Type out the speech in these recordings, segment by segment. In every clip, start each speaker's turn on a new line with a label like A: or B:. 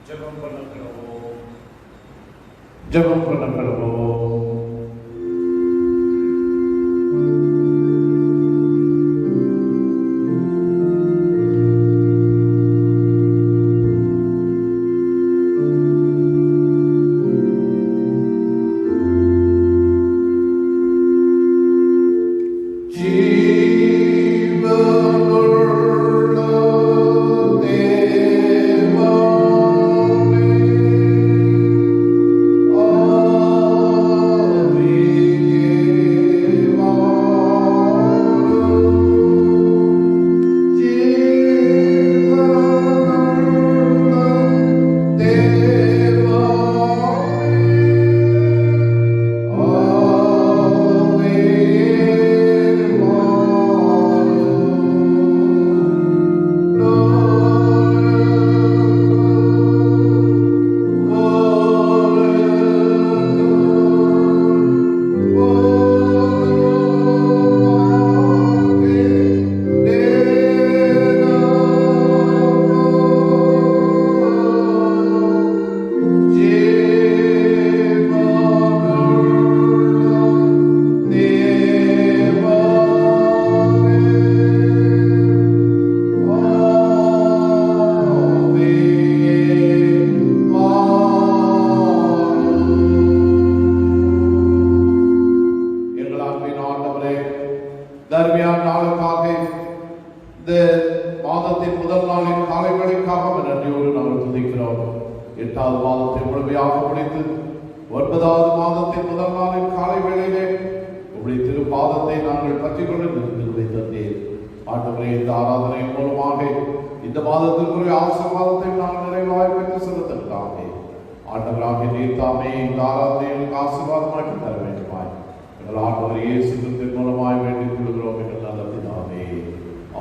A: ஜெபம் பண்ண கடவோம்.
B: ஜெபம் பண்ண கடவோம். தர்மியான நாளுக்காக இந்த மாதத்தின் முதல் நாளின் காலை வேளைக்காக நன்றியோடு நாங்கள் துதிக்கிறோம். 8வது மாதத்தை முழுமையாக முடித்து 9வது மாதத்தின் முதல் நாளின் காலை வேளையிலே உங்களுடைய திருப்பாதத்தை நாங்கள் பற்றிக் கொண்டு நிறுத்தி தந்தேன். ஆண்டவரே, இந்த ஆராதனை மூலமாக இந்த மாதத்திற்குரிய ஆசீர்வாதத்தை நாங்கள் நிறைவாய் பெற்று செலுத்துகிறாங்க. ஆண்டவராக நீர் தாமே இந்த ஆராதனைகளுக்கு ஆசீர்வாதமாக்கி தர வேண்டுமாய் எங்கள் ஆண்டவர் இயேசு கிறிஸ்துவின் மூலமாய் வேண்டிக் கொள்கிறோம் எங்கள் நல்ல பிதாவே.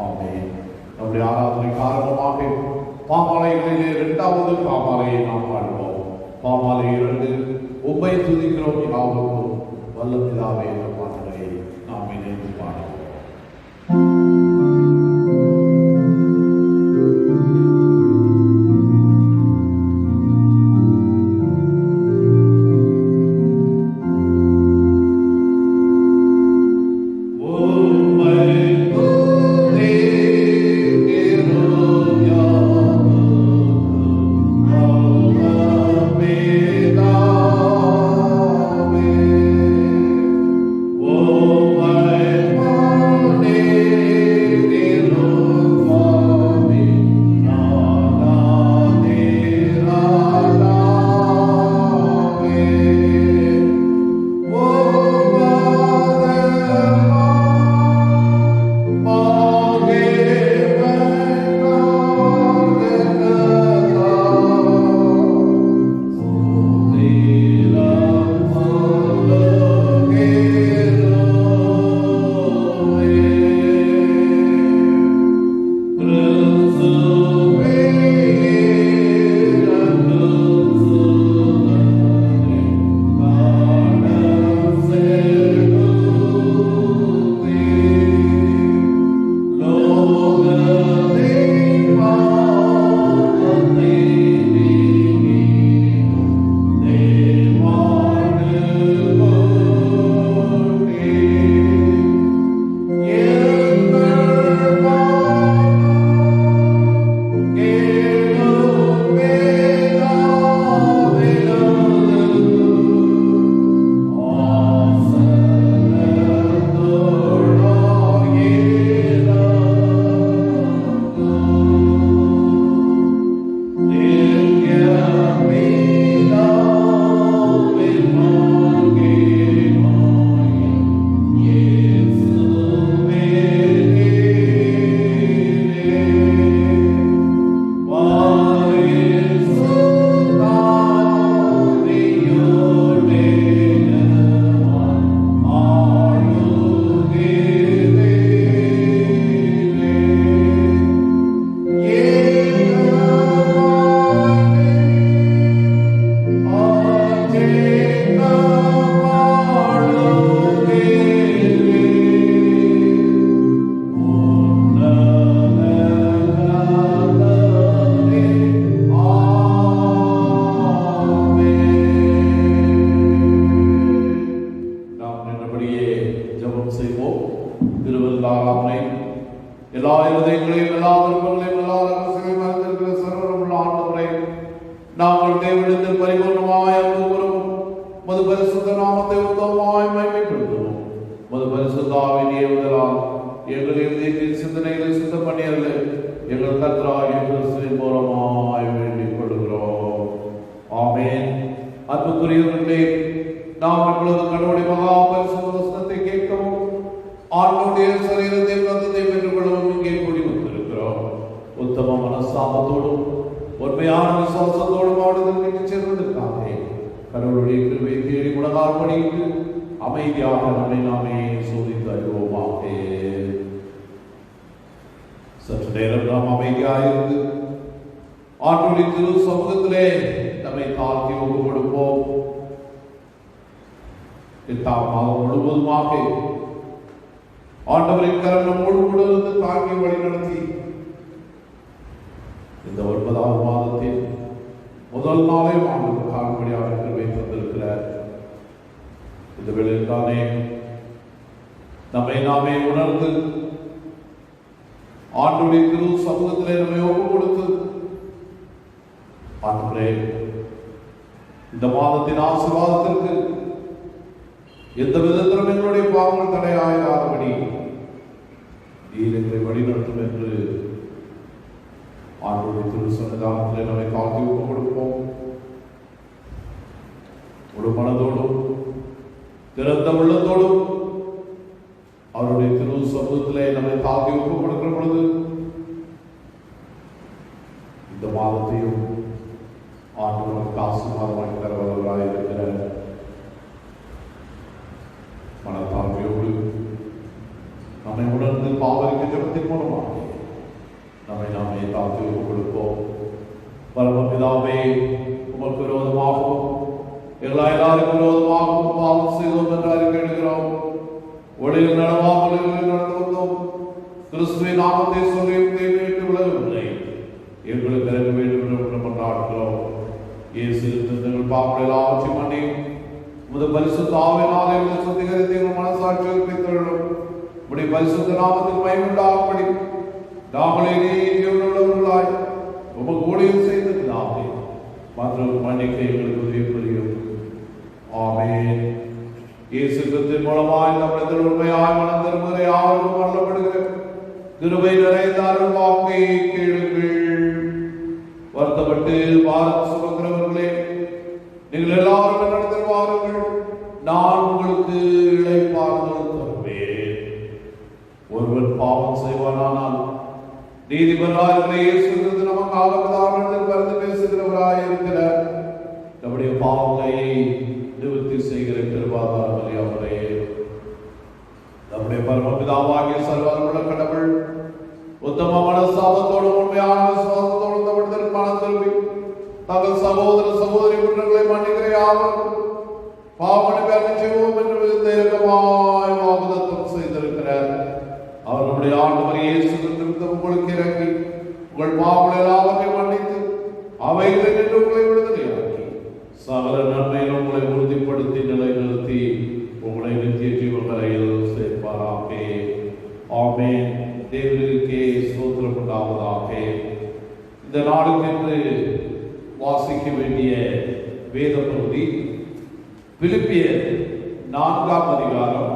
B: ஆமென். நம்முடைய ஆராதனை காரணமாக பாமாலைகளிலே 2வது பாமாலையை நாம் பாடுவோம். பாமாலை 2 உம்மை துதிக்கிறோம் யாவருக்கும் வல்ல பிதாவே என்ற பாடலை நாம் இணைந்து பாடுவோம். நாங்கள் தேவனிடத்தில் பரிபூர்ணமாய் அன்பு கூறுவோம். உமது பரிசுத்த நாமத்தை உத்தமமாய் மகிமைப்படுத்துவோம். உமது பரிசுத்த ஆவியின் ஏவுதலால் எங்கள் இதயத்தின் சிந்தனைகளை சுத்தம் பண்ணியல்ல எங்கள் கர்த்தராகிய கிறிஸ்துவின் மூலமாய் வேண்டிக் கொள்கிறோம். ஆமென். அன்புக்குரியவர்களே, நாம் இப்பொழுது கடவுளுடைய மகா பரிசுத்த வசனத்தை கேட்கவும் ஆண்டவருடைய சரீரத்தை ரத்தத்தை பெற்றுக் கொள்ளவும் இங்கே கூடி வந்திருக்கிறோம். உத்தம மனஸ்தாபத்தோடும் உண்மையான விசுவாசத்தோடும் ஆடுதலுக்கு சேர்வதற்காக கடவுளுடைய கிருபையை தேடி முழங்கால் படித்து அமைதியாக நம்மை நாமே சோதித்து அறிவோமாக. சற்று நேரம் நாம் அமைதியாக இருந்து ஆண்டவருடைய திரு சமூகத்திலே நம்மை தாழ்த்தி ஒப்பு கொடுப்போம். 8ஆம் மாதம் முழுவதுமாக ஆண்டவரின் கரம் நம்மோடு கூட இருந்து தாங்கி வழி நடத்தி இந்த 9ஆம் மாதத்தின் முதல் நாளே ஆண்டவர் காண்படியாக கிருபை தந்திருக்கிறார். இந்த வேளையில்தானே நம்மை நாமே உணர்ந்து ஆண்டவருடைய திரு சமூகத்திலே நம்மை ஒப்பு கொடுத்து, ஆண்டவரே, இந்த மாதத்தின் ஆசீர்வாதத்திற்கு எந்த விதத்திலும் எங்களுடைய பாவங்கள் தடையாயிராதபடி நீர் எங்களை வழிநடத்தும் என்று ஆண்டவருடைய திரு சன்னிதானத்திலே நம்மை தாழ்த்தி ஒப்பு கொடுப்போம். ஒரு மனதோடும் திறந்த உள்ளத்தோடும் அவருடைய திரு சமூகத்திலே நம்மை தாழ்த்தி ஒப்பு கொடுக்கிற பொழுது இந்த மாதத்தையும் ஆண்டவருக்கு ஆசீர்வாதமாய் தருவதற்காக இருக்கிற மனத்தாழ்மையோடு நம்மை உணர்ந்து பாவரிக்க ஜபத்தின் மூலமாக நம்மை நாமே தாழ்த்தி ஒப்பு கொடுப்போம். பரமபிதாவே, உமக்கு விரோதமாகவும் எல்லாருக்கும் விரோதமாகவும் பாவம் செய்தோம் என்று அறிக்கையிடுகிறோம். ஒளியில் நடவாமல் நடந்து வந்தோம். கிறிஸ்துவின் நாமத்தை சொல்லி விட்டு விலகவில்லை. எங்களுக்கு இறங்க வேண்டும் என்று கொண்டாடுகிறோம். இயேசு எங்கள் பாவங்கள் எல்லாவற்றையும் மன்னி உமது பரிசுத்த ஆவியினாலே எங்களை சுத்திகரித்து எங்கள் மனசாட்சி உயிர்ப்பித்தருளும். உம்முடைய பரிசுத்த நாமத்தில் மகிமையுண்டாகும்படி நாங்களே ஜீவனுள்ளவர்களாய் உமக்கு ஊழியம் செய்ததாவே மற்றும் மன்னிக்க எங்களுக்கு உதவி புரியும். ஆமென். இயேசு கிறிஸ்துவின் மூலமாய் நம்மிடத்தில் உண்மையாய் மனம் திரும்புகிற யாருக்கும் அருளப்படுகிற கிருபை நிறைந்த அருள் வாக்கை கேளுங்கள். வருத்தப்பட்டு பாரத் சுமக்கிறவர்களே, நீங்கள் எல்லாரும் என்னிடத்தில் வாருங்கள், நான் உங்களுக்கு இளைப்பாறுதல் தருவேன். ஒருவன் பாவம் செய்வானானால் நீதிபதியாகிய இயேசு கிறிஸ்து நமக்காக பிதாவிடத்தில் பரிந்து பேசுகிறவராய் இருக்கிறார். நம்முடைய பாவங்களை நிவர்த்தி செய்கிற கிருபாதாரமலை அவரே. நம்முடைய பரமபிதாவாகிய சர்வவல்லமையுள்ள கடவுள் உத்தம மனஸ்தாபத்தோடும் உண்மையான விசுவாசத்தோடும் நம்மிடத்தில் மனம் திரும்பி தங்கள் சகோதர சகோதரி குற்றங்களை மன்னிக்கிற யாவருக்கும் பாவமன்னிப்பை அருளச் செய்வோம் என்று மிகுந்த இரக்கமாய் வாக்குத்தத்தம் செய்திருக்கிறார். அவர் நம்முடைய ஆண்டவர் இயேசு கிறிஸ்து உங்களுக்கு இறங்கி உங்கள் பாவங்களை எல்லாவற்றையும் மன்னித்து அவைகளை நின்று உங்களை விடுதலையாக்கி சகல நன்மையில் உங்களை உறுதிப்படுத்தி நிலைநிறுத்தி உங்களை நித்திய ஜீவகரையில் சேர்ப்பாராக. ஆமென். தேவனுக்கே ஸ்தோத்திரம் உண்டாவதாக. இந்த நாளுக்கென்று வாசிக்க வேண்டிய வேத பகுதி பிலிப்பியர் 4ஆம் அதிகாரம்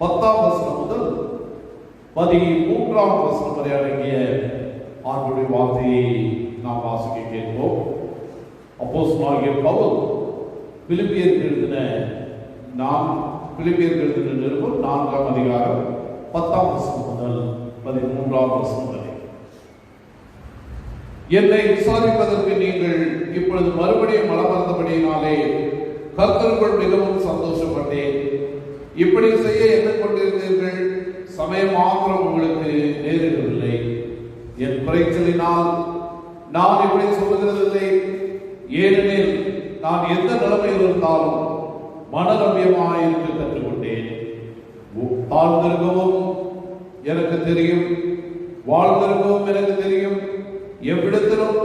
B: 10ஆம் வசனம் முதல் 13ஆம் வசனம் வரை அடங்கிய ஆண்டவருடைய வார்த்தையை நாம் வாசிக்க கேட்போம். அப்போஸ்தலனாகிய பவுல் பிலிப்பியருக்கு எழுதின நிருபம் 4ஆம் அதிகாரம் 10ஆம் வசனம் முதல் 13ஆம் வசனம் வரை. என்னை விசாரிப்பதற்கு நீங்கள் இப்பொழுது மறுபடியும் மனமறந்தபடியினாலே கர்த்தருக்குள் மிகவும் சந்தோஷப்பட்டேன். இப்படி செய்ய எண்ணம் கொண்டிருந்தீர்கள், சமயம் மாத்திரம் உங்களுக்கு நேரிடவில்லை. என் குறைச்சலினால் நான் இப்படி சொல்லுகிறதில்லை. ஏனெனில் நான் எந்த நிலைமையில் இருந்தாலும் மனரம்யமாயிருக்க கற்றுக்கொண்டேன். தாழ்ந்திருக்கவும் எனக்கு தெரியும், வாழ்ந்திருக்கவும் எனக்கு தெரியும். எவ்விடத்திலும்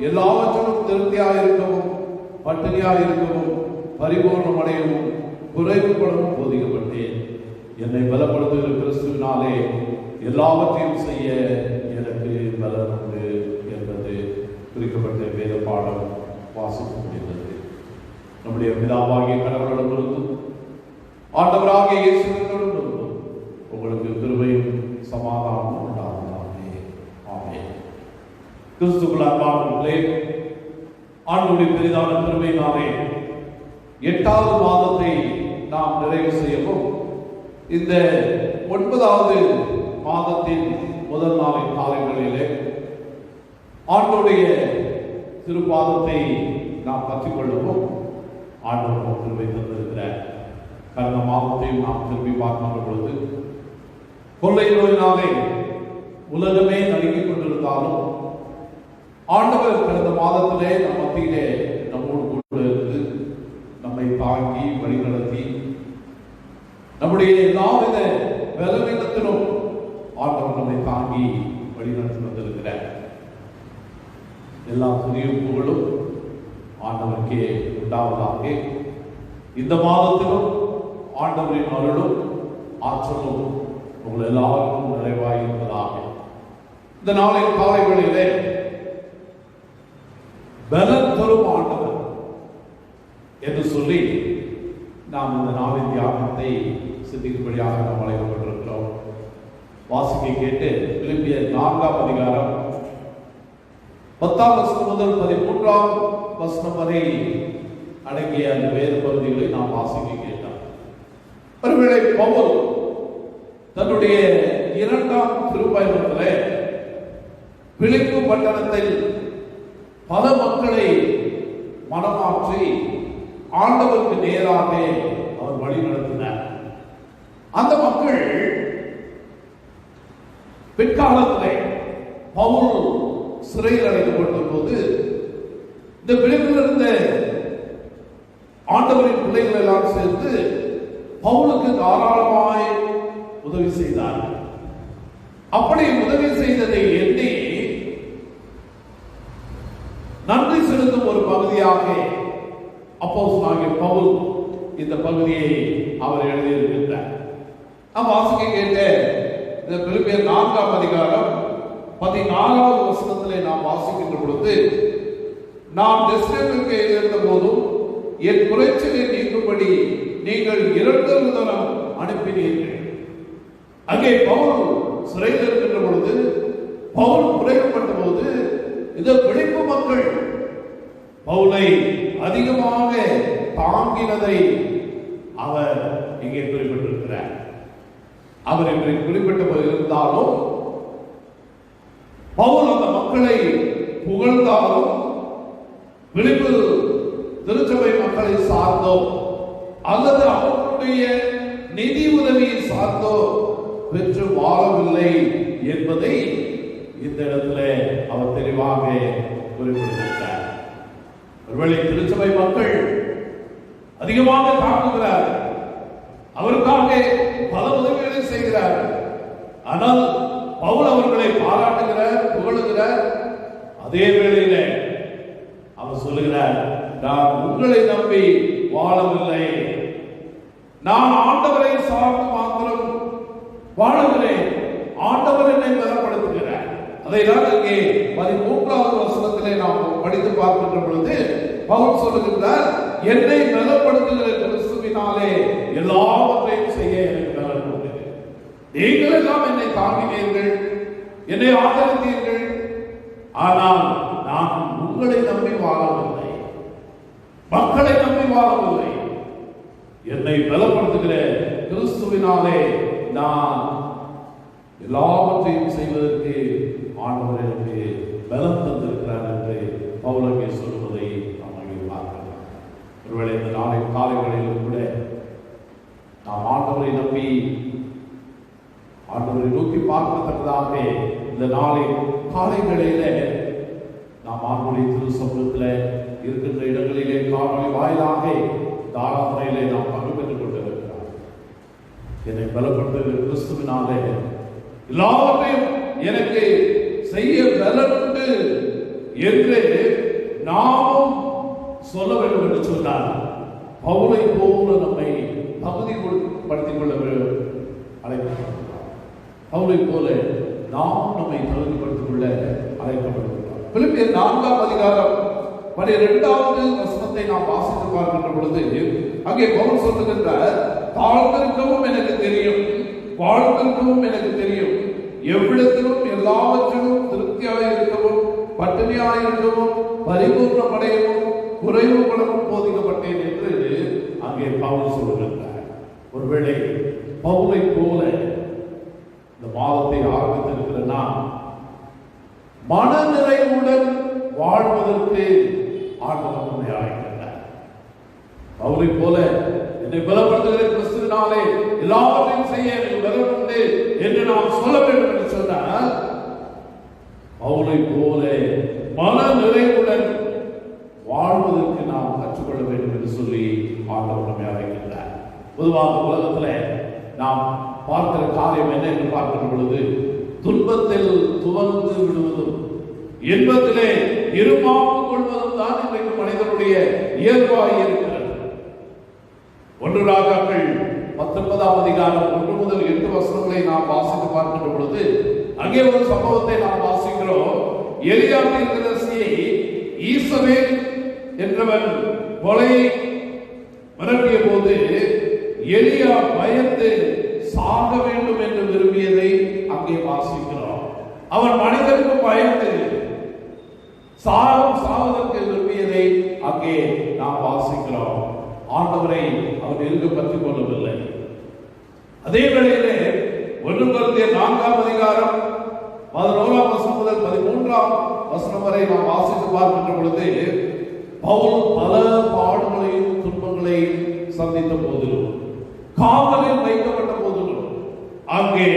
B: எல்லாவற்றிலும் திருப்தியாயிருக்கவும் பட்டினியாயிருக்கவும் பரிபூர்ணம் அடையவும் குறைவுபடவும் போதிக்கப்பட்டேன். என்னை பலப்படுத்துகிற கிறிஸ்துவினாலே எல்லாவற்றையும் செய்ய எனக்கு பலன் உண்டு என்பது குறிக்கப்பட்ட வேத பாடம் வாசிக்க முடிந்தது. நம்முடைய பிதாவாகிய கடவுளிடமிருந்தும் ஆண்டவராகிய இயேசுவிடமிருந்தும் உங்களுக்கு கிருபையும் சமாதானமும் உண்டாவதாக. ஆமென். கிறிஸ்துவுக்குள் அன்பானவர்களே, ஆண்டவருடைய பெரிதான கிருபையினாலே 8வது மாதத்தை நாம் நிறைவு செய்யவும், இந்த 9வது மாதத்தின் முதல் நாளின் காலங்களிலே ஆண்டவருடைய திருப்பாதத்தை நாம் கற்றுக்கொள்ளவும் ஆண்டவர் கிருபை தந்திருக்கிறார். கடந்த மாதத்தையும் நாம் திரும்பி பார்க்கின்ற பொழுது கொள்ளை நோயினாலே உலகமே நடுங்கிக் கொண்டிருந்தாலும் ஆண்டவர் கடந்த மாதத்திலே நம் மத்தியிலே நம்மோடு கூட இருந்து நம்மை தாங்கி வழிநடத்தி நம்முடைய எல்லாவித பலவீனத்திலும் ஆண்டவர் நம்மை தாங்கி வழிநடத்தி வந்திருக்கிறார். எல்லா துதியும் புகழும் ஆண்டவருக்கே உண்டாவதாக. இந்த மாதத்திலும் ஆண்டவரின் அருளும் ஆற்றலும் உங்கள் எல்லாருக்கும் நிறைவாக இருப்பதாக. இந்த நாளின் காலை வேளையிலே பலன் தரும் ஆண்டவர் என்று சொல்லி நாம் இந்த நாளின் தியானத்தை சிந்திக்கும்படியாக நாம் அழைக்கப்பட்டிருக்கிறோம். வாசிக்க கேட்டு பிலிப்பியர் 4ஆம் அதிகாரம் 10ஆம் வசனம் முதல் 13ஆம் வசனம் வரை அடங்கிய அந்த வேத பகுதிகளை நாம் வாசிக்க கேட்டோம். ஒருவேளை பவுல் தன்னுடைய 2ஆம் திருப்பயணத்திலே பிலிப்பு பட்டணத்தில் பல மக்களை மனமாற்றி ஆண்டவருக்கு நேராக அவர் வழி நடத்தினார். அந்த மக்கள் பிற்காலத்திலே பவுல் சிறையில் அடைக்கப்பட்ட போது இந்த பிலிப்பில் இருந்த ஆண்டவரின் பிள்ளைகள் எல்லாம் சேர்ந்து பவுலுக்கு தாராளமாய் உதவி செய்தார்கள். அப்படி உதவி செய்ததை எண்ணி நன்றி செலுத்தும் ஒரு பகுதியாக அப்போஸ்தலனாகிய பவுல் இந்த பகுதியை அவர் எழுதியிருக்கின்றார். நாம் வாசிக்க கேட்ட இந்த பிலிப்பியர் 4ஆம் அதிகாரம் 14வது வசனத்திலே நாம் வாசிக்கின்ற பொழுது, நான் தெசலோனிக்கேயுக்கு இருந்த போதும் என் குறைச்சலை நீக்கும்படி நீங்கள் 2 தரம் அனுப்பினீர்கள். அங்கே பவுல் சிறையில் இருக்கின்ற பொழுது, பவுல் குறைக்கப்பட்ட போது இந்த பிலிப்பு மக்கள் பவுலை அதிகமாக தாங்கினதை அவர் இங்கே குறிப்பிட்டிருக்கிறார். அவர் இன்றைக்கு குறிப்பிட்ட இருந்தாலும் பவுல் அந்த மக்களை புகழ்ந்தாலும் பிலிப்பு திருச்சபை மக்களை சார்ந்தோ அல்லது அவர்களுடைய நிதி உதவியை சார்ந்தோ பெற்று வாழவில்லை என்பதை இந்த இடத்துல அவர் தெளிவாக குறிப்பிட்டிருக்கிறார். ஒருவேளை திருச்சபை மக்கள் அதிகமாக தாக்குகிறார், அவருக்காக பல உதவிகளை செய்கிறார். ஆனால் பவுல் அவர்களை பாராட்டுகிறார், புகழுகிறார். அதே வேளையில அவர் சொல்லுகிறார், நான் உங்களை நம்பி வாழவில்லை, நான் ஆண்டவரை சார்ந்து மாத்திரம் வாழுகிறேன், ஆண்டவர் என்னை பலப்படுத்துகிறார். அதைதான் இங்கே 13வது வசனத்திலே நாம் படித்து பார்க்கின்ற பொழுது பவுல் சொல்லுகிறார், என்னை பலப்படுத்துகிற கிறிஸ்துவினாலே எல்லாவற்றையும் செய்ய எனக்கு பலன் உண்டு. நீங்கள் எல்லாம் என்னை தாங்கினீர்கள், என்னை ஆதரித்தீர்கள், ஆனால் நான் உங்களை நம்பி வாழவில்லை, மக்களை நம்பி வாழவில்லை. என்னை பலப்படுத்துகிற கிறிஸ்துவினாலே நான் எல்லாவற்றையும் செய்வதற்கு ஆண்டவர் எனக்கு பலம் தந்திருக்கிறார் என்று பவுலங்கே சொல்வதை நாம் அங்கே பார்க்கலாம். ஒருவேளை இந்த நாளின் காலை வேளையிலும் கூட நாம் ஆண்டவரை நம்பி ஆண்டவரை நோக்கி பார்க்கத்தக்கதாக இந்த நாளின் காலை வேளையில நாம் ஆண்டவருடைய திரு சமூகத்தில் இருக்கின்ற இடங்களிலே காணொலி வாயிலாக தாராதனையிலே நாம் பங்கு பெற்றுக் கொண்டிருக்கிறார். என்னை பலப்படுத்துகிற கிறிஸ்துவினாலே எல்லாவற்றையும் எனக்கு செய்ய பலனுண்டு என்று நாமும் சொல்ல வேண்டும் என்று சொன்னார். பவுலை போல நம்மை தகுதிப்படுத்திக் கொள்ள அழைக்கப்பட்டிருக்கிறார். பவுலை போல நாம் நம்மை தகுதிப்படுத்திக் கொள்ள அழைக்கப்பட்டிருக்கிறார். பிலிப்பியர் 4ஆம் அதிகாரம் 12வது வசனத்தை நாம் வாசித்து பார்க்கின்ற பொழுது அங்கே பவுல் சொல்லுகின்றார், தாழ்ந்திருக்கவும் எனக்கு தெரியும், வாழ்ந்திருக்கவும் எனக்கு தெரியும், எவ்விடத்திலும் எல்லாவற்றிலும் திருப்தியாக இருக்கவும், பட்டினியாக இருக்கவும், பரிபூர்ணமடையவும், குறைவுபடவும் போதிக்கப்பட்டேன் என்று அங்கே பவுல் சொல்லுகின்றார். ஒருவேளை பவுலை போல இந்த மாதத்தை ஆரம்பித்திருக்கிற நாம் மனநிறைவுடன் வாழ்வதற்கு ஆண்டவர் நம்மை அழைக்கின்றார். பவுலை போல என்னை பலப்படுத்துகிற கிறிஸ்துவினாலே எல்லாவற்றையும் செய்ய எனக்கு பலம் உண்டு என்று நாம் சொல்ல வேண்டும் என்று சொன்னால், பவுலை போல மன நிறைவுடன் வாழ்வதற்கு நாம் கற்றுக்கொள்ள வேண்டும் என்று சொல்லி ஆண்டவர் நம்மை அழைக்கின்றார். பொதுவாக உலகத்தில் நாம் பார்க்கிற காரியம் என்ன என்று பார்க்கின்ற பொழுது, துன்பத்தில் துவந்து விடுவதும் இன்பத்திலே இருமாப்பு கொள்வதும் தான் இன்றைக்கு மனிதனுடைய இயல்பாக இருக்கிறது. 1 ராஜாக்கள் 19ஆம் அதிகாரம் 1 முதல் 8 வசனங்களை நாம் வாசித்து பார்க்கின்ற பொழுது அங்கே ஒரு சம்பவத்தை நாம் வாசிக்கிறோம். எலியா தீர்க்கதரிசியை ஈசபேல் என்றவன் கொலை மிரட்டிய போது எலியா பயந்து சாக வேண்டும் என்று விரும்பியதை அங்கே வாசிக்கிறோம். அவன் மனிதனுக்கு பயந்து சாவதற்கு விரும்பியதை அங்கே நாம் வாசிக்கிறோம். ஆண்டவரை அவன் எங்கு பற்றிக் கொள்ளவில்லை. அதே வேளையிலே 1 கொரிந்தியர் 4ஆம் அதிகாரம் 11ஆம் வசனம் முதல் 13ஆம் வசனம் வரை நாம் வாசித்து பார்க்கின்ற பொழுது பவுல் பல பாடுகளையும் துன்பங்களையும் சந்தித்த போதிலும், காவலில் வைக்கப்பட்ட போதிலும் அங்கே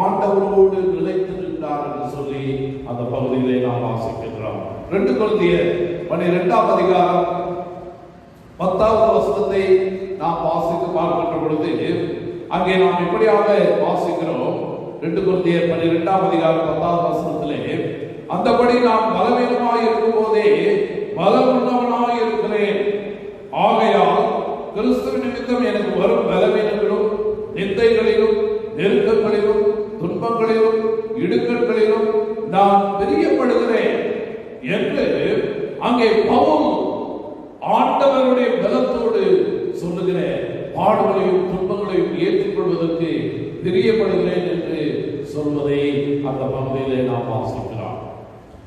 B: ஆண்டவரோடு நிலைத்து நின்றார் என்று சொல்லி அந்த பகுதியிலே நாம் வாசிக்கின்றோம். 2 கொரிந்தியர் 12ஆம் அதிகாரம் 10வது வசனத்தை நாம் வாசித்து பார்க்கின்ற பொழுது அங்கே நாம் இப்படியாக வாசிக்கிறோம். 2 கொரிந்தியர் 12ஆம் அதிகாரம் 10வது வசனத்திலே, அந்தபடி நான் பலவீனமாய் இருக்கும் போதே பலமுள்ளவனாய் இருக்கிறேன், ஆகையால் கிறிஸ்துவின் நிமித்தம் எனக்கு வரும் பலவீனங்களும் நிந்தைகளிலும் நெருக்கங்களிலும் துன்பங்களிலும் இடுக்கண்களிலும் நான் பிரியப்படுகிறேன் என்று அங்கே பவுல் ஆண்டவருடைய பலத்தோடு சொல்லுகிற பாடுகளையும் துன்பங்களையும் ஏற்றுக்கொள்வதற்கு பிரியப்படுகிறேன் என்று சொல்வதை அந்த பகுதியிலே நாம் வாசிக்கிறோம்.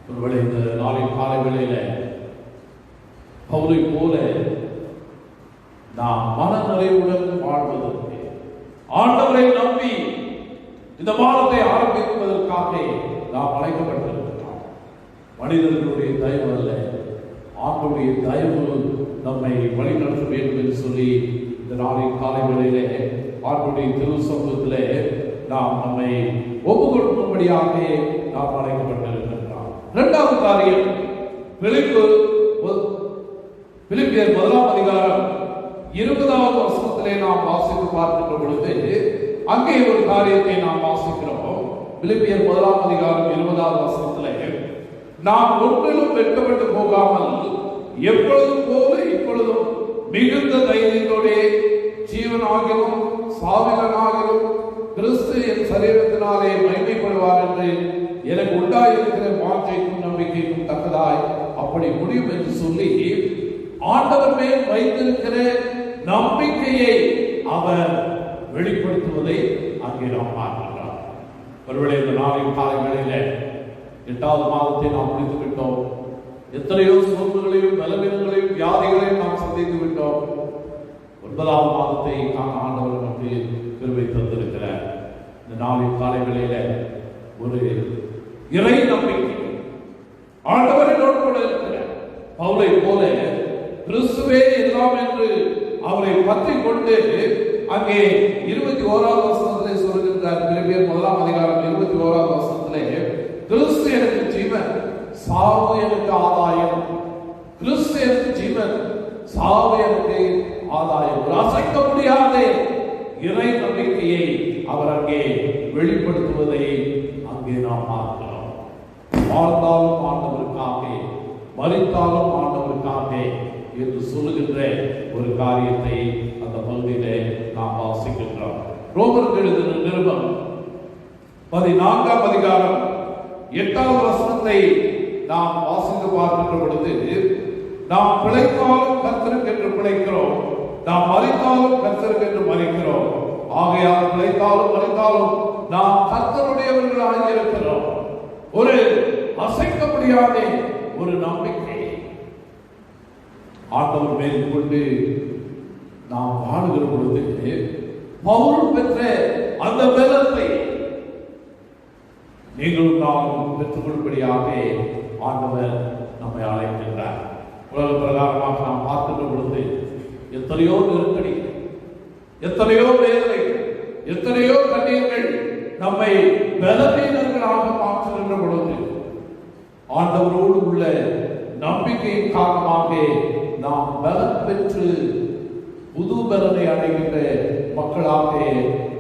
B: ஒருவேளை இந்த நாளின் காலை வேளையில பவுலை போல நாம் மன நிறைவுடன் வாழ்வதற்கு, ஆண்டவரை நம்பி இந்த மாதத்தை ஆரம்பிப்பதற்காக நாம் அழைக்கப்பட்டிருக்கிறோம். மனிதர்களுடைய தயவு அல்ல, ஆண்டவருடைய தயவு நம்மை வழிநடத்த வேண்டும் என்று சொல்லி இந்த நாளின் காலை வேளையிலே ஆண்டவருடைய திரு சமூகத்திலே நாம் நம்மை ஒப்பு கொடுக்கும்படியாக நாம் அழைக்கப்பட்டிருக்கிறோம். 2வது காரியம், பிலிப்பியர் 1ஆம் அதிகாரம் 20வது வசனத்திலே நாம் வாசித்து பார்க்கின்ற பொழுது அங்கே ஒரு காரியத்தை நாம் வாசிக்கிறோம். பிலிப்பியர் 1ஆம் அதிகாரம் 20வது வசனத்திலே, நாம் ஒன்றிலும் வெட்கப்பட்டு போகாமல் எப்பொழுதும் போல இப்பொழுதும் மிகுந்த தைரியத்தோட ஜீவனாகிலும் சாவிலனாகிலும் கிறிஸ்து என் சரீரத்தினாலே மகிமைப்படுவார் என்று எனக்கு உண்டாயிருக்கிற வாஞ்சைக்கும் நம்பிக்கைக்கும் தக்கதாய் அப்படி முடியும் என்று சொல்லி ஆண்டவர் மேல் வைத்திருக்கிற நம்பிக்கையை அவர் வெளிப்படுத்துவதை அங்கே நாம் பார்க்கிறோம். ஒருவேளை இந்த நாளின் காலை வேளையில 8வது மாதத்தை நாம் முடித்து விட்டோம். எத்தனையோ சோர்வுகளையும் பலவீனங்களையும் வியாதிகளையும் நாம் சந்தித்து விட்டோம். 9வது மாதத்தை ஆண்டவர் நமக்கு கிருபை தந்திருக்கிறார். இந்த நாளின் காலை வேளையில ஒரு இறை நம்பிக்கை, ஆண்டவர் என்னோடு கூட இருக்கிறார். பவுலை போல கிறிஸ்துவே எல்லாம் என்று அவரை பற்றி கொண்டு அங்கே 21வது வசனத்திலே சொல்லுகின்றார். பிலிப்பியர் 1ஆம் அதிகாரம் 21வது வசனத்திலே, கிறிஸ்து எனக்கு ஜீவன், சாவு எனக்கு ஆதாயம். கிறிஸ்து எனக்கு ஜீவன், சாவு எனக்கு ஆதாயம். ஒரு அசைக்க முடியாத இறை நம்பிக்கையை அவர் அங்கே வெளிப்படுத்துவதை அங்கே நாம் பார்க்கிறோம். வாழ்ந்தாலும் ஆண்டவருக்காக, மரித்தாலும் ஆண்டவருக்காக என்று சொல்லுகின்ற ஒரு காரியத்தை அந்த பகுதியிலே நாம் வாசிக்கின்றோம். ரோமருக்கு எழுதின நிருபம் 14ஆம் அதிகாரம் 8வது வசனத்தை நாம் வாசித்து பார்க்கின்ற பொழுது, நாம் பிழைத்தாலும் கர்த்தருக்கு என்று பிழைக்கிறோம், நாம் மரித்தாலும் கர்த்தருக்கு என்று மரிக்கிறோம். ஆகையால் பிழைத்தாலும் மரித்தாலும் நாம் கர்த்தருடையவர்களாக இருக்கிறோம். ஒரு அசைக்க முடியாத ஒரு நம்பிக்கை ஆண்டவர் மேல் கொண்டு நாம் வாழுகிற பொழுது பவுல் பெற்ற அந்த பலத்தை நீங்களும் நாமும் பெற்றுக்கொள்ளும்படியாக ஆண்டவர் நம்மை அழைக்கின்றார். உலக பிரகாரமாக நாம் பார்க்கின்ற பொழுது எத்தனையோ நெருக்கடி, எத்தனையோ வேதனை, எத்தனையோ கண்ணீர்கள் நம்மை பலவீனர்களாக மாற்றுகின்ற பொழுது ஆண்டவரோடு உள்ள நம்பிக்கையின் காரணமாக நாம் பலம் பெற்று புது பலனை அடைகின்ற மக்களாக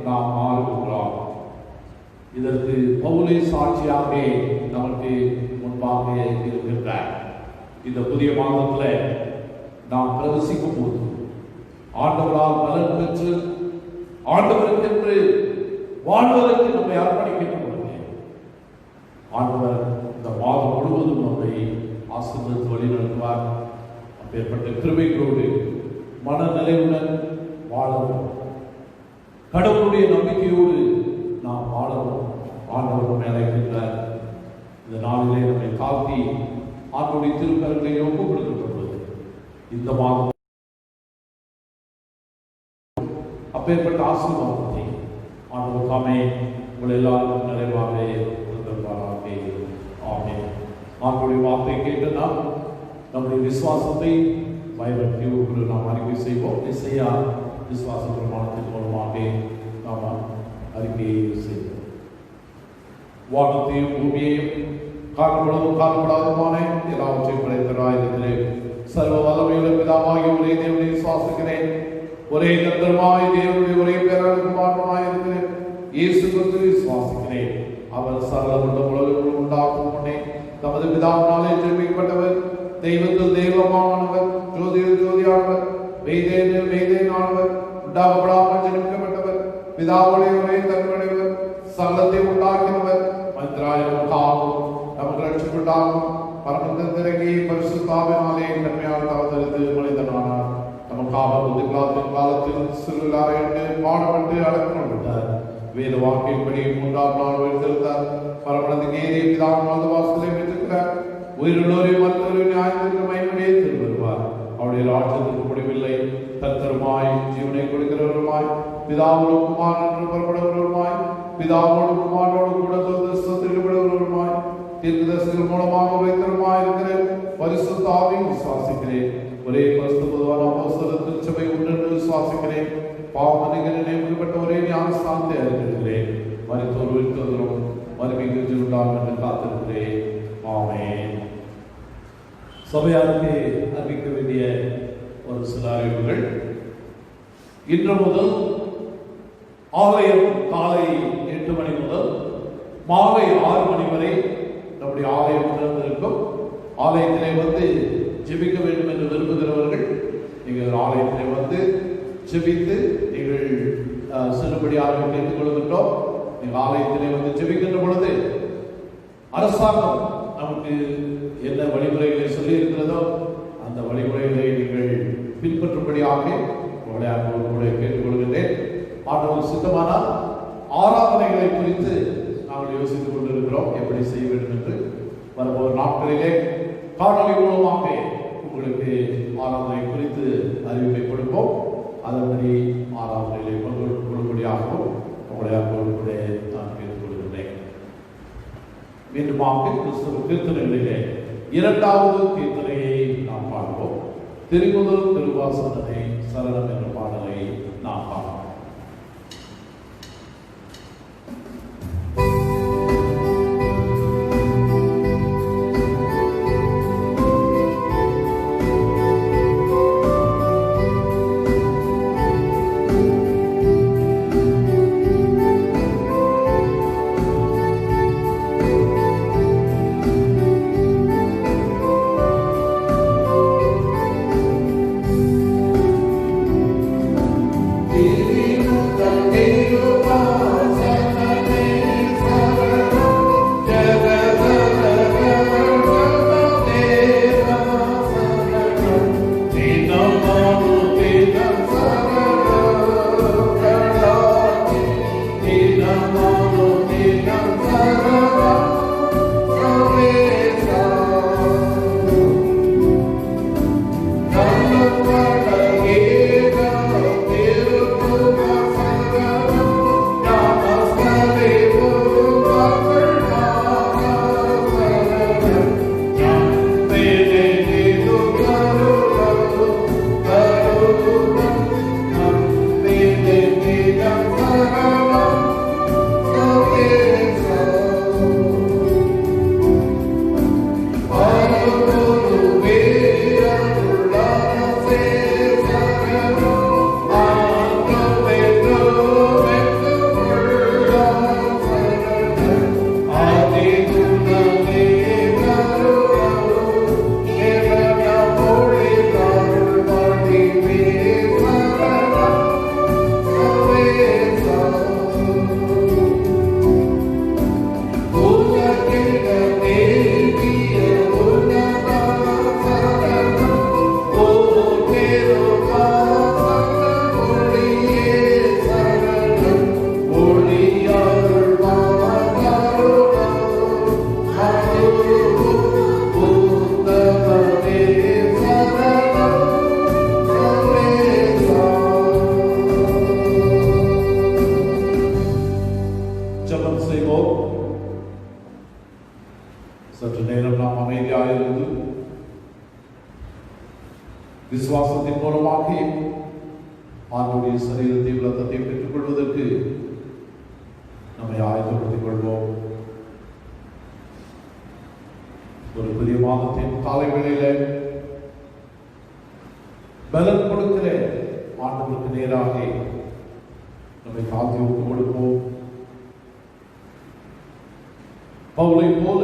B: நாம் மாறுகிறோம். இதற்கு பவுலே சாட்சியாக நமக்கு முன்பாக இருக்கின்றார். இந்த புதிய மாதத்தில் நாம் பிரவேசிக்கும் போது ஆண்டவரால் பலன் பெற்று ஆண்டவருக்கென்று வாழ்வதற்கு நம்மை அர்ப்பணிக்கின்ற பொழுது ஆண்டவர் இந்த மாதம் முழுவதும் நம்மை ஆசீர்வதித்து வழி நடத்துவார். அப்பேற்பட்ட கிருபைகளோடு மனநிலையுடன் வாழவும், கடவுளுடைய நம்பிக்கையோடு நாம் வாழவும் ஆண்டவர் நம்மை அழைக்கின்றார். இந்த நாளிலே நம்மை காத்தி ஆண்டவருடைய திருக்கரங்களை ஒப்புக் கொடுக்கப்படுவது இந்த மாதம் அப்பேற்பட்ட ஆசீர்வாதத்தை ஆண்டவர் தாமே உங்கள் எல்லாருக்கும் நிறைவாக கொடுத்திருப்பாராக. ஆமென். ஆண்டவருடைய வார்த்தை கேட்டு நாம் நம்முடைய விசுவாசத்தை பயபக்தியோடு நாம் அறிக்கை செய்வோம். இசையா விசுவாச பிரமாணத்தின் மூலமாக நாம் அறிக்கையை செய்வோம். வானத்தையும் பூமியையும் காணப்படவும் காணப்படாதமான எல்லாவற்றையும் படைத்தவராயிருக்கிறேன். சர்வ வல்லமையுள்ள பிதாவாகிய ஒரே தேவனை விசுவாசிக்கிறேன். ஒரே கர்த்தருமாய் தேவனுடைய ஒரே பேராளருமாய் இருக்கிறேன். இயேசு கிறிஸ்துவை விசுவாசிக்கிறேன். அவர் சகல உலகம் உண்டாக்கும் முன்னே தமது பிதாவினாலே ஜெபிக்கப்பட்டவர், தெய்வத்தில் தெய்வமானவர், ஜோதியில் ஜோதியானவர், வேதேனில் வேதேனானவர், உண்டாக்கப்படாமல் ஜெனிக்கப்பட்டவர், பிதாவுடைய ஒரே தன்மையுடையவர், சகலத்தை உண்டாக்கினவர், மந்திராயமுக்காகவும் நமக்கு ரட்சிப்புண்டாகும் பரமத்தில் திறங்கி பரிசுத்தாவினாலே நன்மையால் அவதரித்து மனிதனானார். நமக்காக புதுப்பின் காலத்தில் சிறுவிழாயிட்டு பாடுபட்டு அடக்கம் கொண்டார். வேத வாக்கின்படி 3ஆம் நாள் உயிர்த்தெழுந்தார். பரமனத்துக்கு ஏறி பிதாவின் வாசலை பெற்றிருக்கிறார். உயிருள்ளோரை மருத்துவரை நியாயத்திற்கு மகிமையை திரும்ப வருவார். அவருடைய ராஜ்யத்திற்கு முடிவில்லை. கர்த்தருமாய் ஜீவனை கொடுக்கிறவருமாய் பிதாவோடு குமாரன் என்று புறப்படுகிறவருமாய் பிதாவோடு குமாரனோடு கூட ஈடுபடுகிறவருமாய் தீர்க்கதரிசிகள் மூலமாக உரைத்தவருமாய் இருக்கிற பரிசுத்த ஆவியை விசுவாசிக்கிறேன். ஒரே பரிசுத்த பொதுவான அப்போஸ்தலர் திருச்சபை உண்டு என்று விசுவாசிக்கிறேன். பாவமன்னிக்க நியமிக்கப்பட்ட ஒரே ஞானஸ்நானத்தை அறிந்திருக்கிறேன். மரித்தோர் உயிர்த்தெழுதலும் மறுமைக்கு உண்டாகும் என்று காத்திருக்கிறேன். ஆமென். சபையாருக்கு அறிவிக்க வேண்டிய ஒரு சில அறிவுகள். இன்று முதல் ஆலயம் காலை 8 மணி முதல் மாலை 6 மணி வரை நம்முடைய ஆலயம் திறந்திருக்கும். ஆலயத்திலே வந்து ஜெபிக்க வேண்டும் என்று விரும்புகிறவர்கள் நீங்கள் ஆலயத்திலே வந்து ஜெபித்து நீங்கள் செல்லுபடியாக கேட்டுக் கொள்கின்றோம். நீங்கள் ஆலயத்திலே வந்து ஜெபிக்கின்ற பொழுது அரசாங்கம் நமக்கு என்ன வழிமுறைகளை சொல்லி இருக்கிறதோ அந்த வழிமுறைகளை நீங்கள் பின்பற்றும்படியாக உங்களை கேட்டுக்கொள்கின்றேன். ஆண்டவர் சித்தமானால் ஆராதனைகளை குறித்து நாங்கள் யோசித்துக் கொண்டிருக்கிறோம், எப்படி செய்ய வேண்டும் என்று. வரும்போது நாட்களிலே காணொலி மூலமாக உங்களுக்கு ஆராதனை குறித்து அறிவிப்பை கொடுப்போம். அதன்படி ஆராதனைகளை கொள்ளும்படியாகவும் உங்களுடைய அன்போடு நான் கேட்டுக்கொள்கின்றேன். மீண்டுமாக கிறிஸ்துவ கீர்த்தனைகளிலே 2வது கீர்த்தனையை நாம் பாடுவோம். திருமுதல் திருவாசகனை சரணம் என்ற பாடலை நாம் பாடுவோம்.
A: Yeah.
B: விசுவாசத்தின் மூலமாக ஆண்டுடைய சரீரத்தை விளக்கத்தை பெற்றுக் கொள்வதற்கு நம்மை ஆயத்தப்படுத்திக் கொள்வோம். ஒரு புதிய மாதத்தின் காலை வேளையில பலன் கொடுக்கிற ஆண்டவருக்கு நேராக நம்மை தாழ்த்தி ஒப்புக் கொடுப்போம். பவுலை போல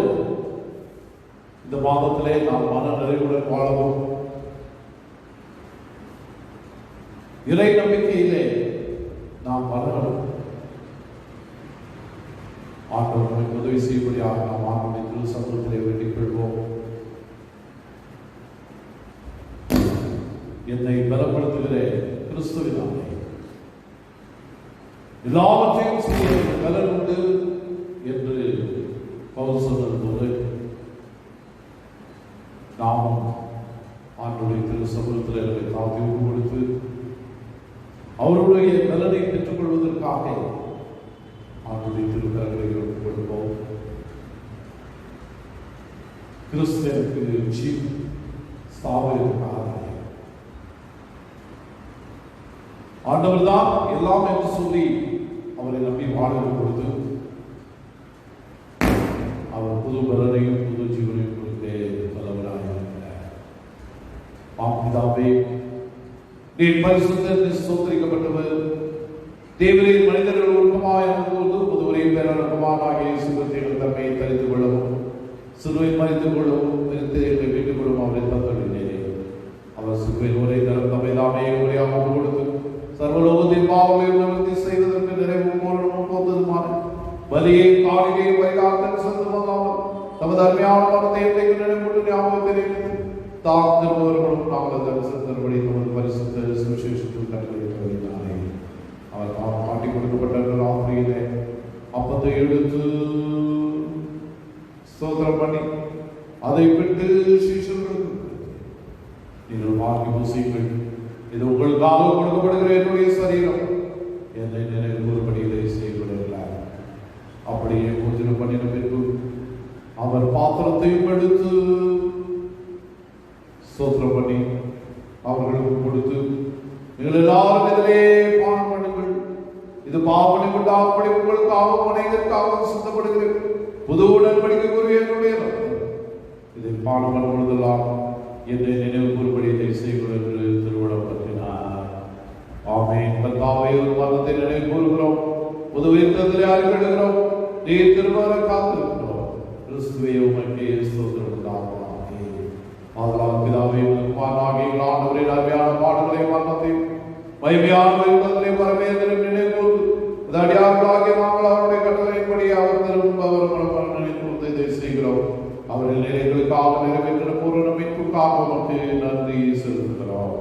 B: இந்த மாதத்திலே நாம் மன நிறைவுடன் வாழவும், இறை நம்பிக்கையிலே நாம் வளரவும் ஆண்டவர் நமக்கு உதவி செய்யும்படியாக நாம் ஆண்டவருடைய திரு சமூகத்திலே வேண்டிக் கொள்வோம். என்னை பலப்படுத்துகிற கிறிஸ்துவினாலே எல்லாவற்றையும் செய்ய பலன் உண்டு என்று பவுல் சொன்னது போல நாமும் ஆண்டவருடைய திரு சமூகத்தில் என்னை தாழ்த்தி ஒப்பு கொடுத்து அவருடைய பலனை பெற்றுக் கொள்வதற்காக ஆண்டுடைய திருக்கரங்களை ஒப்புக் கொடுப்போம். கிறிஸ்துவுக்கு ஸ்தாபனத்துக்காக ஆண்டவர் தான் எல்லாம் என்று சொல்லி அவரை நம்பி வாழ்வு கொடுத்து அவர் புது பலனையும் புது ஜீவனையும் கொடுக்க வல்லவராக இருக்கிறார். பிதாவே, நீர் பரிசுத்தர், ஸ்தோத்திரிக்கப்பட்டவர். தேவரின் மனிதர்கள் உருவமாயிருந்தபோது புதுவரையும் பேரனுக்குமானாகிய இயேசு கிறிஸ்துவின் தன்மையை தெரிந்து கொள்ளவும், சிலுவையில் மறித்து கொள்ளவும், எங்களை மீட்டுக் கொள்ளவும் அவரை தந்துள்ளேனே. அவர் சிலுவையில் ஒரே தரம் தம்மை தாமே ஒரேயாக கொடுத்து சர்வலோகத்தின் பாவங்களை நிவர்த்தி செய்வதற்கு நிறைவும் பூரணமும் போந்ததுமான பலியை காணிக்கையை பரிகாரத்தின் சொந்தமாகாமல் தமது அருமையான மனத்தை இன்றைக்கு நினைவுற்று ஞாபகத்தை தாம் திரும்பவர்களும் நாங்கள் தரிசனத்தின்படி தமது பரிசுத்த சுவிசேஷத்தில் கட்டளையிட்டு வருகிறாரே. அவர் தாம் காட்டிக் கொடுக்கப்பட்ட ராத்திரியிலே அப்பத்தை எடுத்து ஸ்தோத்திரம் பண்ணி அதை விட்டு சீஷர்களுக்கு நீங்கள் வாங்கி பூசியுங்கள், இது உங்களுக்காக கொடுக்கப்படுகிற என்னுடைய சரீரம், என்னை நினைவு கூறும்படி இதை செய்கிறார். அப்படியே பூஜனம் பண்ணின பின்பு அவர் பாத்திரத்தையும் எடுத்து ஸ்தோத்திரம் பண்ணி அவர்களுக்கு கொடுத்து, நீங்கள் எல்லாரும் இதிலே பானம் பண்ணுங்கள், இது பாவனை உண்டாகும்படி உங்களுக்காகவும் அனைவருக்காகவும் சிந்தப்படுகிறது புது உடன்படிக்கைக்குரிய என்னுடைய ரத்தம், இதில் பானம் பண்ணும் பொழுதெல்லாம் என்னை நினைவு கூறும்படி இதை செய்வது என்று திருவிழம் பற்றினார். ஆமென். கர்த்தாவே, ஒரு மரணத்தை நினைவு கூறுகிறோம், புது உயிர்த்ததிலே அறிவிடுகிறோம், நீர் திரும்ப காத்திருக்கிறோம். கிறிஸ்துவே உமக்கு ஸ்தோத்திரம் உண்டாகுமாக. ஆதலால் பிதாவே, குமாரனாகிய ஆண்டவரின் அருமையான பாடுகளை மரணத்தையும் மகிமையான உயிர்த்ததிலே பரமேந்திரன் நினைவு கூர்ந்து அடியார்களாகிய நாங்கள் அவருடைய கட்டளையின்படி அவர் திரும்ப அவர் நினைவு இதை செய்கிறோம். அவரில் எங்களுக்காக நிறைவேற்ற பூரண மீட்புக்காக உமக்கு நன்றி செலுத்துகிறோம்.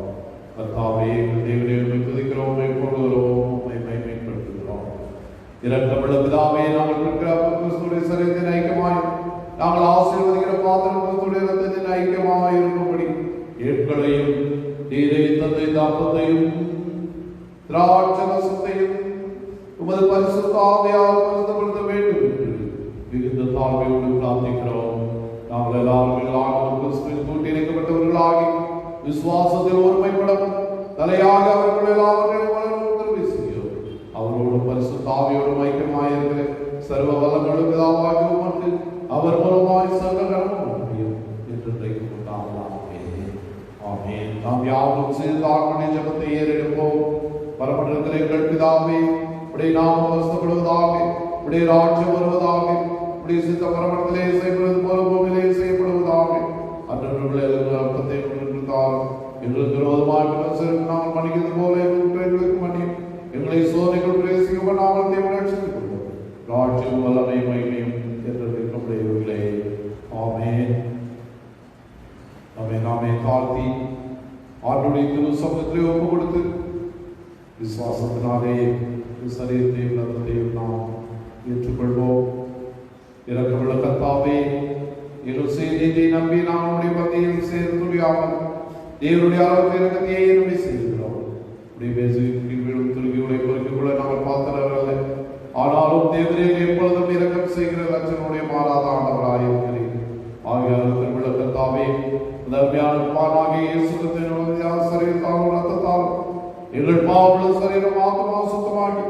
B: கர்த்தாவே, எங்கள் தேவனை துதிக்கிறோம், கொள்கிறோம், மேம்படுத்துகிறோம். இரக்கமுள்ள பிதாவே, நாங்கள் இருக்கிற கிறிஸ்துடைய சரீரத்தின் ஐக்கியமாய் நாங்கள் ஆசீர்வதிக்கிற பாத்திரம் கிறிஸ்துடைய ரத்தத்தின் ஐக்கியமாய் இருக்கும்படி எங்களையும் நீரை தந்தை தாப்பத்தையும் திராட்சரசத்தையும் உமது பரிசுத்த ஆவியால் பரிசுத்தப்படுத்த வேண்டும் என்று மிகுந்த தாழ்மையோடு பிரார்த்திக்கிறோம். நாங்கள் எல்லாரும் கிறிஸ்துவின் கூட்டி இணைக்கப்பட்டவர்களாகி விசுவாசத்தில் ஒருமைப்படவும் தலையாக அவர்கள் எல்லாவற்றையும் உதவி செய்யும். அவரோடு பரிசுத்த ஆவியோடும் ஐக்கியமாயிருக்கிற சர்வ வல்லமையுள்ள பிதாவாகிய உமக்கு அவர் மூலமாய் சகல கடமும் முடியும் என்று ஆமென். நாம் யாரும் செய்து தாழ்மனை ஜெபத்தை ஏறெடுப்போம். பரமண்டலத்திலே எங்கள் பிதாவே, உடைய நாமம் பரிசுத்தப்படுவதாக, உடைய ராஜ்யம் வருவதாக, உடைய சித்த பரமண்டலத்திலே செய்யப்படுவது போல பூமியிலே செய்யப்படுவதாக. அன்றவர்களை அர்த்தத்தை கொண்டிருந்தாலும் எங்களுக்கு விரோதமாக நாங்கள் மன்னிக்கிறது போல எங்களுக்கு மன்னியும். எங்களை சோதனைகள் பிரவேசிக்க பண்ணாமல் தேவனை ரட்சித்துக் கொள்வோம். ராஜ்யம் வல்லமை மகிமையும் என்று நம்முடைய ஆமென். நாமே தாழ்த்தி ஆண்டுடைய திரு சமூகத்திலே ஒப்பு கொடுத்து விசுவாசத்தினாலே சரீரத்தையும் ரத்தத்தையும் நாம் ஏற்றுக்கொள்வோம். இரக்கமுள்ள கர்த்தாவே, எங்கள் செய்தியை நம்பி நாம் நம்முடைய பந்தியில் சேர்ந்து முடியாமல் தேவனுடைய ஆரோக்கிய இரக்கத்தையே நம்பி செய்கிறோம். உடைய பேசும் துருகிகளை பொறுக்கிக் கொள்ள நாங்கள் பார்த்தவர்கள், ஆனாலும் தேவரே எப்பொழுதும் இரக்கம் செய்கிற லட்சனுடைய மாறாத ஆண்டவராக இருக்கிறேன். ஆகியால் திருவிழா கர்த்தாவே, தர்மியான குமாரனாகிய இயேசு கிறிஸ்துவின் சரீரத்தாலும் ரத்தத்தாலும் எங்கள் பாவமுள்ள சரீரம் ஆத்மா சுத்தமாகி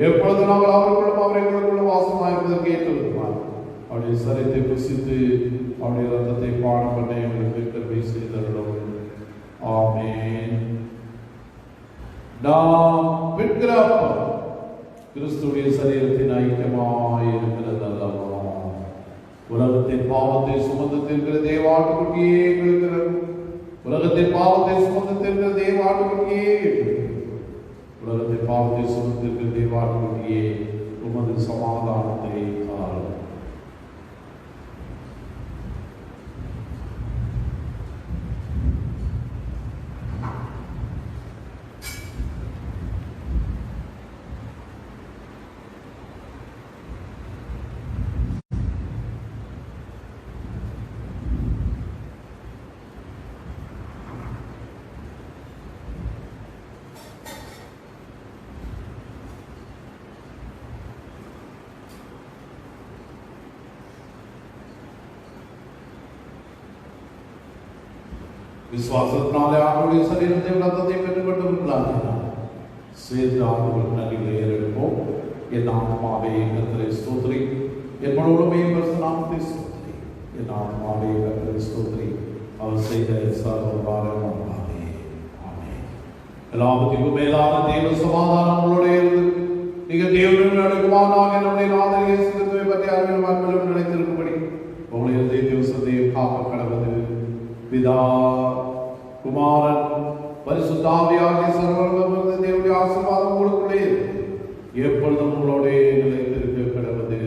B: எப்பொழுது நாங்கள் அவர்களும் அவர் எங்களுக்குள்ளும் வாசமாயிருப்பதற்கு ஏற்றுவிடுவார். அவருடைய சரீரத்தை புசித்து அவருடைய ரத்தத்தை பானம் பண்ண எங்களுக்கு கருவை செய்தருளும். ஆமென். நாம் பெற்கிற கிறிஸ்துடைய சரீரத்தின் ஐக்கியமாய் இருக்கிறது அல்லவா? உலகத்தின் பாவத்தை சுமந்து தீர்க்கிற தேவாட்டுக்குட்டியே எங்களுக்கு, உலகத்தின் பாவத்தை சுமந்து தீர்க்கிற தேவாட்டுக்குட்டியே, உலகத்தின் பாவத்தை சுமந்து தீர்க்கிற தேவாட்டுக்குட்டியே உமது சமாதானத்தை தாரும். விசுவாசத்தினாலே ஆண்டுடைய சரீரத்தை ரத்தத்தை பெற்றுக்கொண்டிருக்கிறார்கள். சேர்ந்து ஆண்டுகள் நன்றிகளை ஏறெடுப்போம். என் ஆத்மாவே கர்த்தரை ஸ்தோத்திரி, என் முழுவதுமே பரிசுத்த நாமத்தை ஸ்தோத்திரி. என் ஆத்மாவே கர்த்தரை ஸ்தோத்திரி, அவர் செய்த சர்வ உபகாரங்களுக்காக. ஆமென். எல்லாவற்றுக்கும் மேலான தேவ சமாதானம் உங்களோட இருந்து நீங்கள் தேவனுடைய அடுக்குமானாக நம்முடைய நாதன் இயேசு கிறிஸ்துவை பற்றி அறிவிலும் அன்பிலும் நினைத்திருக்கும்படி உங்களுடைய தேவசத்தையும் காக்க கடவுது. பிதா, குமாரன், பரிசுத்த ஆவியாகிய சர்வவல்லமை தேவனுடைய ஆசீர்வாதம் உங்களுக்குள்ளே எப்பொழுதும் உங்களோட நிலைத்திருக்க கடவுது.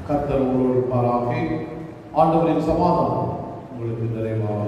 B: கர்த்தர் உங்களோடு இருப்பாராக. ஆண்டவரின் சமாதானம் உங்களுக்கு நிறைவாக